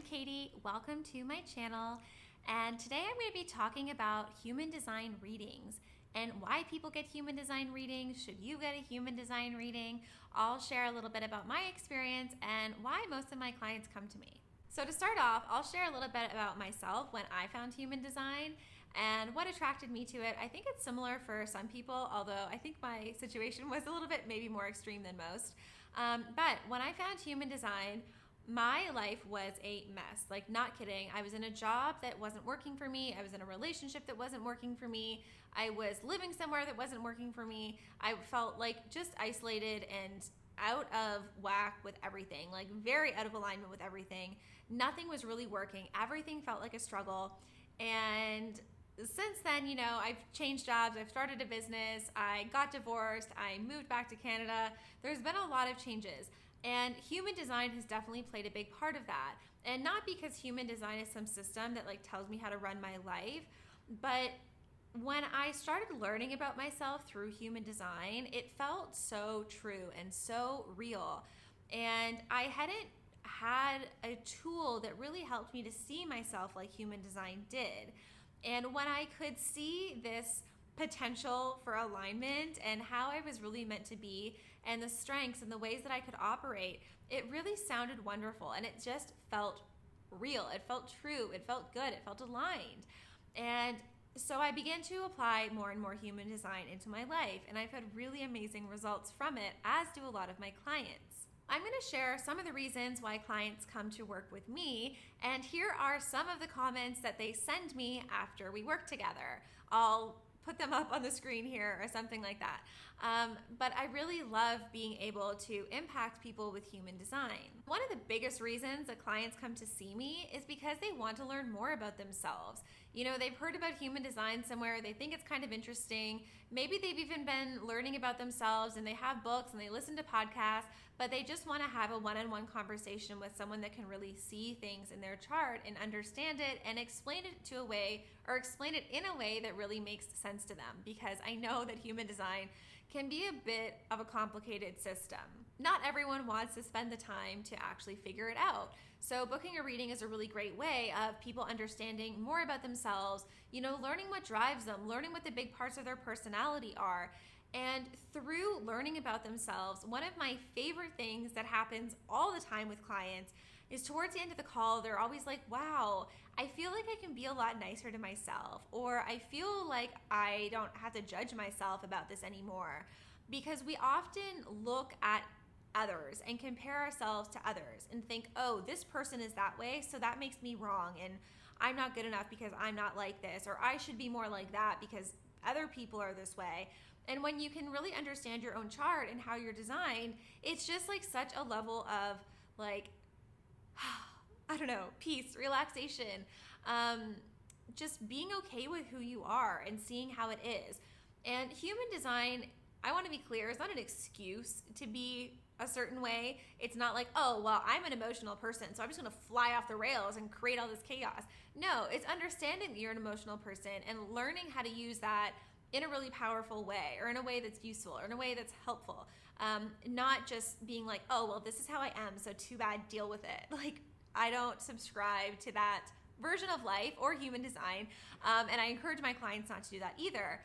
Katie. Welcome to my channel. And today I'm going to be talking about human design readings and why people get human design readings. Should you get a human design reading? I'll share a little bit about my experience and why most of my clients come to me. So to start off, I'll share a little bit about myself when I found human design and what attracted me to it. I think it's similar for some people, although I think my situation was a little bit maybe more extreme than most. But when I found human design, my life was a mess. Like, not kidding. I was in a job that wasn't working for me. I was in a relationship that wasn't working for me. I was living somewhere that wasn't working for me. I felt like just isolated and out of whack with everything, like very out of alignment with everything. Nothing was really working. Everything felt like a struggle. And since then, I've changed jobs, I've started a business, I got divorced, I moved back to Canada. There's been a lot of changes. And human design has definitely played a big part of that. And not because human design is some system that tells me how to run my life, but when I started learning about myself through human design, it felt so true and so real. And I hadn't had a tool that really helped me to see myself like human design did. And when I could see this potential for alignment and how I was really meant to be and the strengths and the ways that I could operate, it really sounded wonderful and it just felt real. It felt true. It felt good. It felt aligned. And so I began to apply more and more human design into my life, and I've had really amazing results from it, as do a lot of my clients. I'm going to share some of the reasons why clients come to work with me, and here are some of the comments that they send me after we work together. I'll put them up on the screen here or something like that. But I really love being able to impact people with human design. One of the biggest reasons that clients come to see me is because they want to learn more about themselves. They've heard about human design somewhere, they think it's kind of interesting. Maybe they've even been learning about themselves and they have books and they listen to podcasts, but they just want to have a one-on-one conversation with someone that can really see things in their chart and understand it and explain it in a way that really makes sense to them, because I know that human design can be a bit of a complicated system. Not everyone wants to spend the time to actually figure it out. So booking a reading is a really great way of people understanding more about themselves, learning what drives them, learning what the big parts of their personality are. And through learning about themselves, one of my favorite things that happens all the time with clients is towards the end of the call, they're always like, wow, I feel like I can be a lot nicer to myself, or I feel like I don't have to judge myself about this anymore. Because we often look at others and compare ourselves to others and think, oh, this person is that way, so that makes me wrong, and I'm not good enough because I'm not like this, or I should be more like that because other people are this way. And when you can really understand your own chart and how you're designed, it's just such a level of I don't know, peace, relaxation, just being okay with who you are and seeing how it is. And human design, I want to be clear, is not an excuse to be a certain way. It's not like, oh, well, I'm an emotional person, so I'm just going to fly off the rails and create all this chaos. No, it's understanding that you're an emotional person and learning how to use that in a really powerful way, or in a way that's useful, or in a way that's helpful. Not just being like, oh, well, this is how I am, so too bad, deal with it. I don't subscribe to that version of life or human design, and I encourage my clients not to do that either.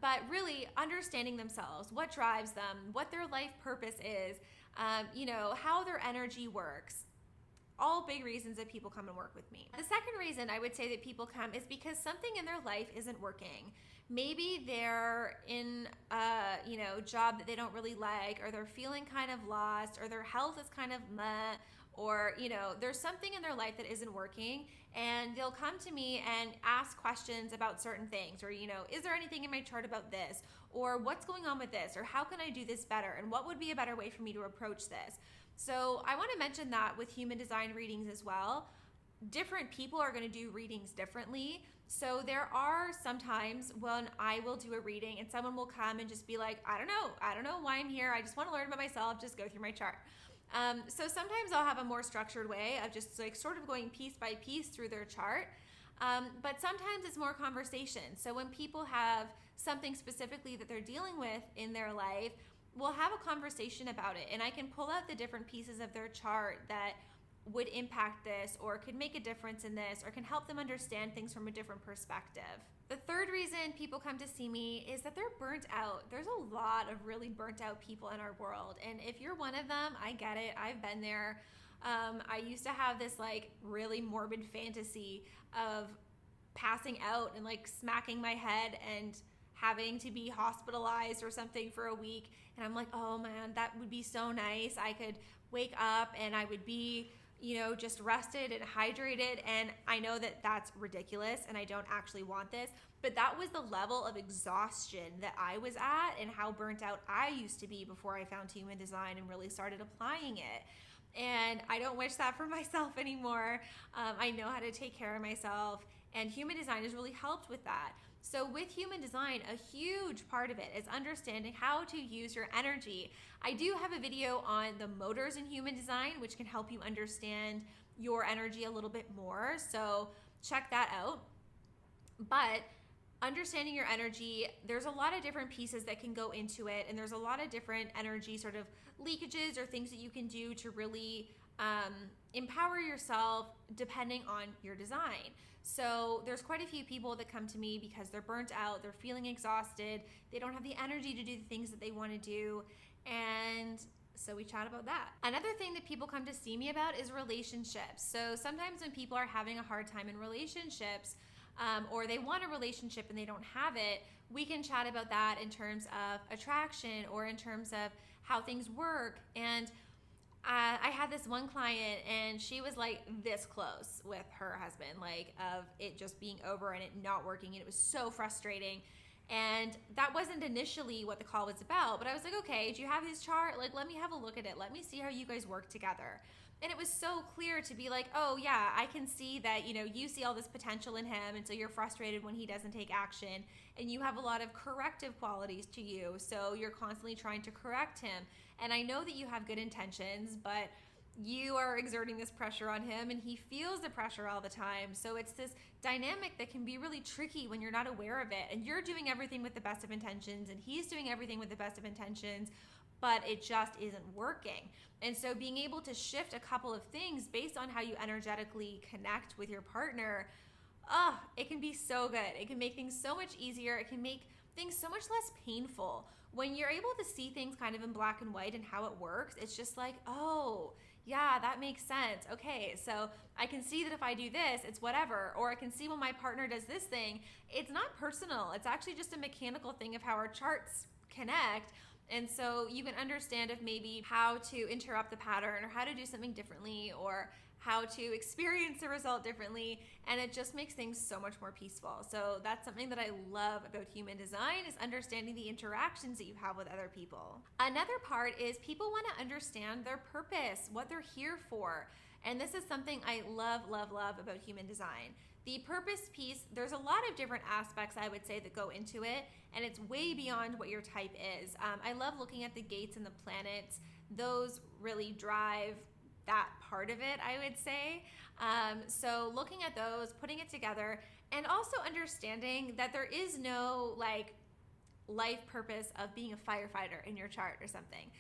But really understanding themselves, what drives them, what their life purpose is, how their energy works. All big reasons that people come and work with me. The second reason I would say that people come is because something in their life isn't working. Maybe they're in a job that they don't really like, or they're feeling kind of lost, or their health is kind of meh, or there's something in their life that isn't working, and they'll come to me and ask questions about certain things, or is there anything in my chart about this, or what's going on with this, or how can I do this better, and what would be a better way for me to approach this. So I want to mention that with human design readings as well, different people are going to do readings differently. So there are sometimes when I will do a reading and someone will come and just be like, I don't know why I'm here. I just want to learn about myself. Just go through my chart. So sometimes I'll have a more structured way of just sort of going piece by piece through their chart. But sometimes it's more conversation. So when people have something specifically that they're dealing with in their life, we'll have a conversation about it, and I can pull out the different pieces of their chart that would impact this, or could make a difference in this, or can help them understand things from a different perspective. The third reason people come to see me is that they're burnt out. There's a lot of really burnt out people in our world. And if you're one of them, I get it. I've been there. I used to have this like really morbid fantasy of passing out and like smacking my head and having to be hospitalized or something for a week. And I'm like, oh man, that would be so nice. I could wake up and I would be, just rested and hydrated. And I know that that's ridiculous and I don't actually want this, but that was the level of exhaustion that I was at and how burnt out I used to be before I found human design and really started applying it. And I don't wish that for myself anymore. I know how to take care of myself, and human design has really helped with that. So with human design, a huge part of it is understanding how to use your energy. I do have a video on the motors in human design, which can help you understand your energy a little bit more. So check that out. But understanding your energy, there's a lot of different pieces that can go into it, and there's a lot of different energy sort of leakages or things that you can do to really empower yourself depending on your design. So there's quite a few people that come to me because they're burnt out, they're feeling exhausted, they don't have the energy to do the things that they want to do, and so we chat about that. Another thing that people come to see me about is relationships. So sometimes when people are having a hard time in relationships, or they want a relationship and they don't have it, we can chat about that in terms of attraction or in terms of how things work. And I had this one client and she was like this close with her husband, like of it just being over and it not working, and it was so frustrating. And that wasn't initially what the call was about, but I was like, okay, do you have his chart? Like, let me have a look at it. Let me see how you guys work together. And it was so clear to be like, oh yeah, I can see that, you see all this potential in him, and so you're frustrated when he doesn't take action, and you have a lot of corrective qualities to you, so you're constantly trying to correct him. And I know that you have good intentions, but you are exerting this pressure on him, and he feels the pressure all the time. So it's this dynamic that can be really tricky when you're not aware of it, and you're doing everything with the best of intentions, and he's doing everything with the best of intentions, but it just isn't working. And so being able to shift a couple of things based on how you energetically connect with your partner, it can be so good. It can make things so much easier. It can make things so much less painful. When you're able to see things kind of in black and white and how it works, it's just like, oh, yeah, that makes sense. Okay, so I can see that if I do this, it's whatever. Or I can see when my partner does this thing, it's not personal. It's actually just a mechanical thing of how our charts connect. And so you can understand if maybe how to interrupt the pattern or how to do something differently or how to experience the result differently, and it just makes things so much more peaceful. So that's something that I love about human design, is understanding the interactions that you have with other people. Another part is people want to understand their purpose, what they're here for. And this is something I love, love, love about human design. The purpose piece, there's a lot of different aspects I would say that go into it, and it's way beyond what your type is. I love looking at the gates and the planets. Those really drive that part of it, I would say. So looking at those, putting it together, and also understanding that there is no like life purpose of being a firefighter in your chart or something.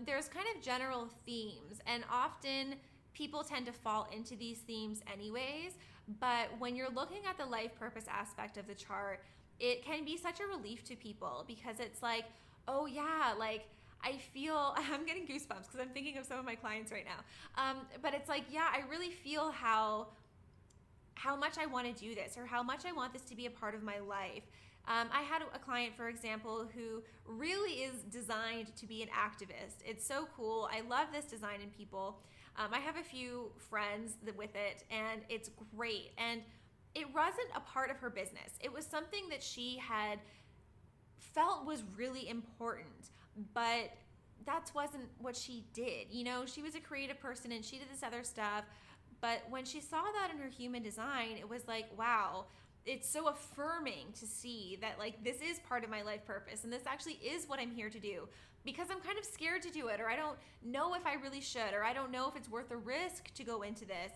There's kind of general themes, and often people tend to fall into these themes anyways, but when you're looking at the life purpose aspect of the chart, it can be such a relief to people, because it's like, oh yeah, like I feel, I'm getting goosebumps because I'm thinking of some of my clients right now. But it's like, yeah, I really feel how much I want to do this, or how much I want this to be a part of my life. I had a client, for example, who really is designed to be an activist. It's so cool. I love this design in people. I have a few friends with it, and it's great. And it wasn't a part of her business. It was something that she had felt was really important, but that wasn't what she did. She was a creative person and she did this other stuff, but when she saw that in her human design, it was like, wow, it's so affirming to see that like this is part of my life purpose, and this actually is what I'm here to do, because I'm kind of scared to do it, or I don't know if I really should, or I don't know if it's worth the risk to go into this.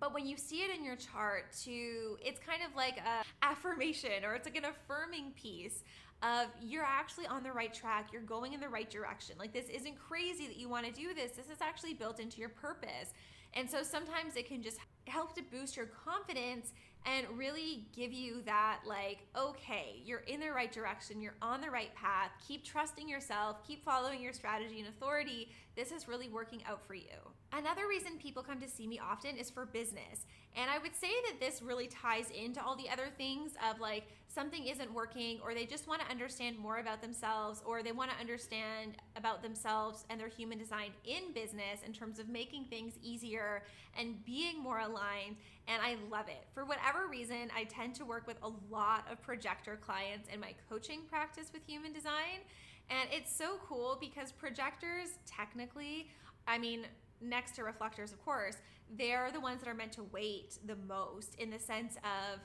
But when you see it in your chart it's kind of like a affirmation, or it's like an affirming piece of you're actually on the right track, you're going in the right direction. Like, this isn't crazy that you want to do this. This is actually built into your purpose. And so sometimes it can just help to boost your confidence and really give you that, like, okay, you're in the right direction, you're on the right path, keep trusting yourself, keep following your strategy and authority. This is really working out for you. Another reason people come to see me often is for business. And I would say that this really ties into all the other things of, like, something isn't working, or they just want to understand more about themselves, or they want to understand about themselves and their human design in business in terms of making things easier and being more aligned. And I love it. For whatever reason, I tend to work with a lot of projector clients in my coaching practice with human design. And it's so cool because projectors, technically, I mean, next to reflectors, of course, they're the ones that are meant to wait the most, in the sense of,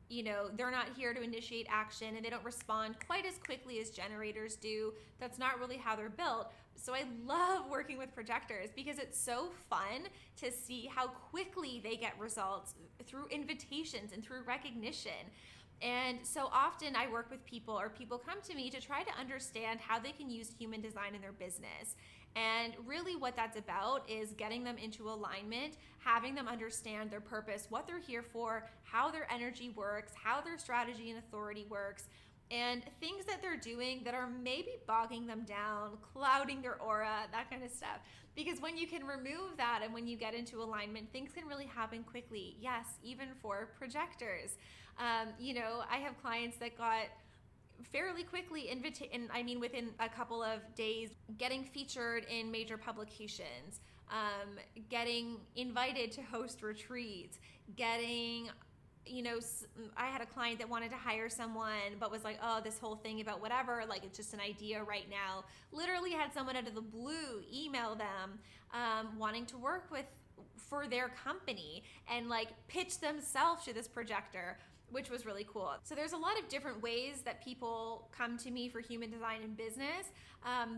you know, they're not here to initiate action, and they don't respond quite as quickly as generators do. That's not really how they're built. So I love working with projectors because it's so fun to see how quickly they get results through invitations and through recognition. And so often I work with people, or people come to me to try to understand how they can use human design in their business. And really what that's about is getting them into alignment, having them understand their purpose, what they're here for, how their energy works, how their strategy and authority works, and things that they're doing that are maybe bogging them down, clouding their aura, that kind of stuff. Because when you can remove that and when you get into alignment, things can really happen quickly. Yes, even for projectors. You know, I have clients that got fairly quickly within a couple of days, getting featured in major publications, getting invited to host retreats, getting, you know, I had a client that wanted to hire someone but was like, oh, this whole thing about whatever, like, it's just an idea right now. Literally had someone out of the blue email them wanting to work for their company and, like, pitch themselves to this projector, which was really cool. So there's a lot of different ways that people come to me for human design in business,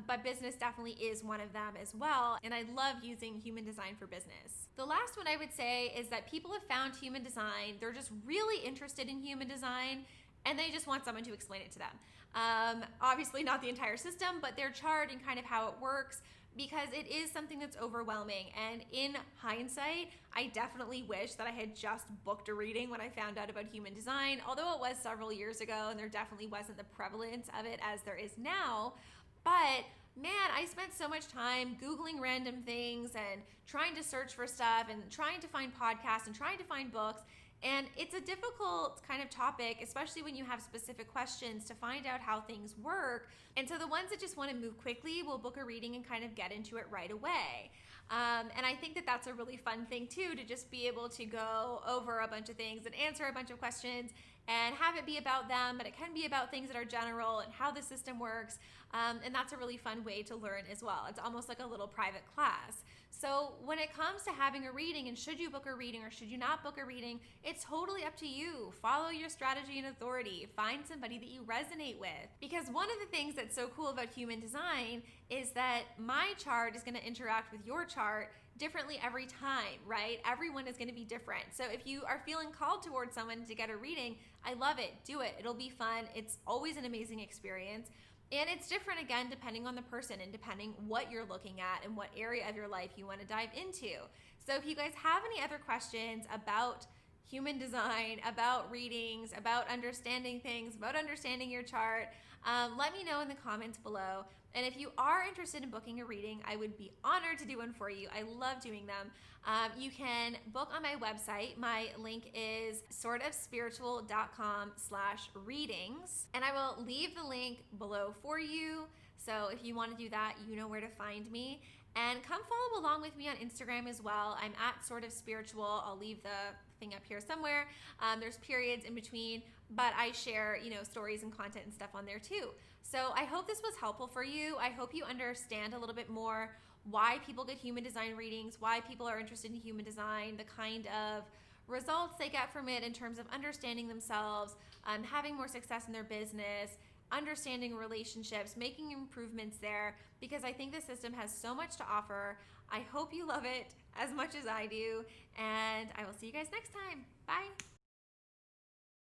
but business definitely is one of them as well. And I love using human design for business. The last one I would say is that people have found human design, they're just really interested in human design, and they just want someone to explain it to them. Obviously not the entire system, but their chart and kind of how it works, because it is something that's overwhelming. And in hindsight, I definitely wish that I had just booked a reading when I found out about human design, although it was several years ago and there definitely wasn't the prevalence of it as there is now. But man, I spent so much time Googling random things and trying to search for stuff and trying to find podcasts and trying to find books. And it's a difficult kind of topic, especially when you have specific questions, to find out how things work. And so the ones that just want to move quickly will book a reading and kind of get into it right away. And I think that that's a really fun thing too, to just be able to go over a bunch of things and answer a bunch of questions and have it be about them, but it can be about things that are general and how the system works. And that's a really fun way to learn as well. It's almost like a little private class. So when it comes to having a reading and should you book a reading or should you not book a reading, it's totally up to you. Follow your strategy and authority. Find somebody that you resonate with. Because one of the things that's so cool about human design is that my chart is going to interact with your chart differently every time, right? Everyone is going to be different. So if you are feeling called towards someone to get a reading, I love it. Do it. It'll be fun. It's always an amazing experience. And it's different, again, depending on the person and depending what you're looking at and what area of your life you want to dive into. So if you guys have any other questions about human design, about readings, about understanding things, about understanding your chart, let me know in the comments below. And if you are interested in booking a reading, I would be honored to do one for you. I love doing them. You can book on my website. My link is sortofspiritual.com/readings. And I will leave the link below for you. So if you want to do that, you know where to find me. And come follow along with me on Instagram as well. I'm at sortofspiritual. I'll leave the thing up here somewhere. There's periods in between, but I share, you know, stories and content and stuff on there too. So I hope this was helpful for you. I hope you understand a little bit more why people get human design readings, why people are interested in human design, the kind of results they get from it in terms of understanding themselves, having more success in their business, understanding relationships, making improvements there, because I think the system has so much to offer. I hope you love it as much as I do, and I will see you guys next time. Bye.